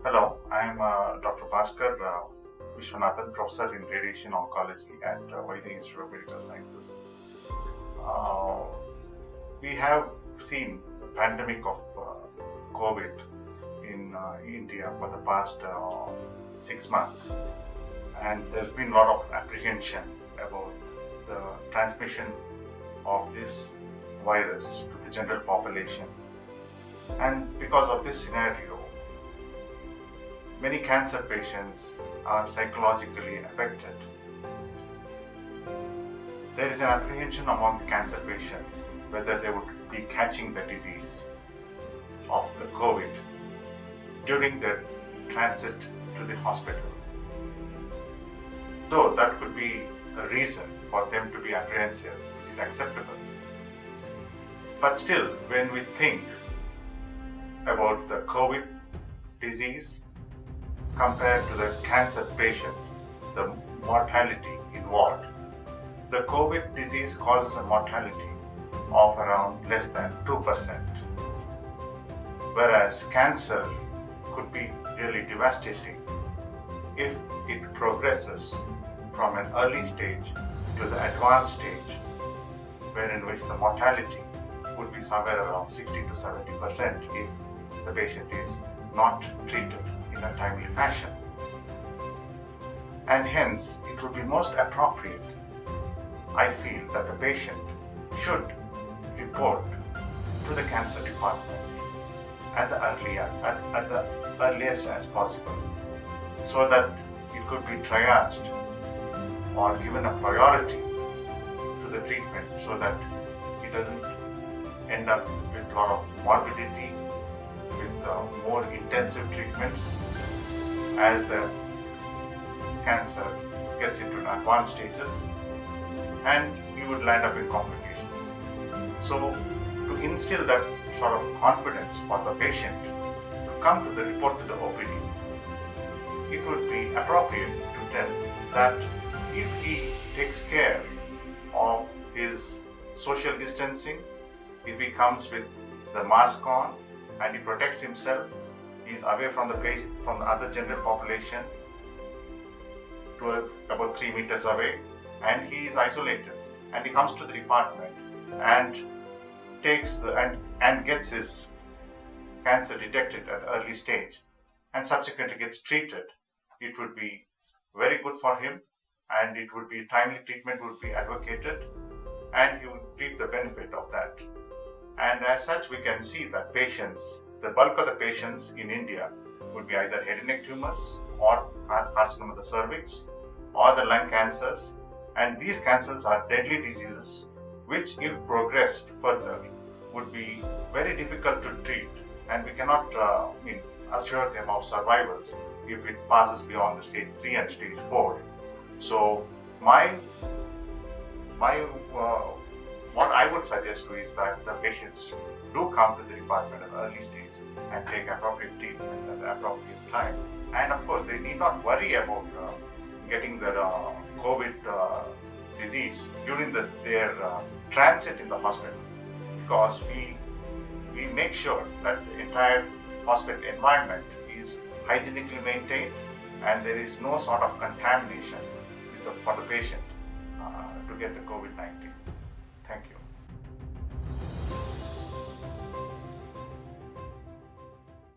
Hello, I am Dr. Bhaskar Vishwanathan, Professor in Radiation Oncology at Vydehi Cancer Medical Sciences. Uh, we have seen the pandemic of COVID in India for the past 6 months, and there's been a lot of apprehension about the transmission of this virus to the general population. And because of this scenario, many cancer patients are psychologically affected. There is an apprehension among the cancer patients whether they would be catching the disease of the COVID during their transit to the hospital. Though that could be a reason for them to be apprehensive, which is acceptable. But still, when we think about the COVID disease compared to the cancer patient, the mortality involved, the COVID disease causes a mortality of around less than 2%, whereas cancer could be really devastating if it progresses from an early stage to the advanced stage, wherein which the mortality would be somewhere around 60 to 70% if the patient is not treated in a timely fashion. And hence, it would be most appropriate, I feel, that the patient should report to the cancer department at the earliest as possible, so that it could be triaged or given a priority to the treatment, so that it doesn't end up with a lot of morbidity, with more intensive treatments as the cancer gets into advanced stages, and you would land up in complications. So, to instill that sort of confidence for the patient to come to the report to the OPD, it would be appropriate to tell that if he takes care of his social distancing, if he comes with the mask on and he protects himself, he is away from the patient, from the other general population to about 3 meters away, and he is isolated, and he comes to the department and takes and gets his cancer detected at an early stage and subsequently gets treated, it would be very good for him, and it would be timely treatment would be advocated, and he would reap the benefit of that. And as such, we can see that patients, the bulk of the patients in India would be either head and neck tumors or carcinoma of the cervix or the lung cancers, and these cancers are deadly diseases which, if progressed further, would be very difficult to treat, and we cannot assure them of survivals if it passes beyond the stage 3 and stage 4. So what I would suggest is that the patients do come to the department at the early stage and take appropriate treatment at the appropriate time. And of course, they need not worry about getting the COVID disease during their transit in the hospital, because we make sure that the entire hospital environment is hygienically maintained and there is no sort of contamination for the patient to get the COVID-19.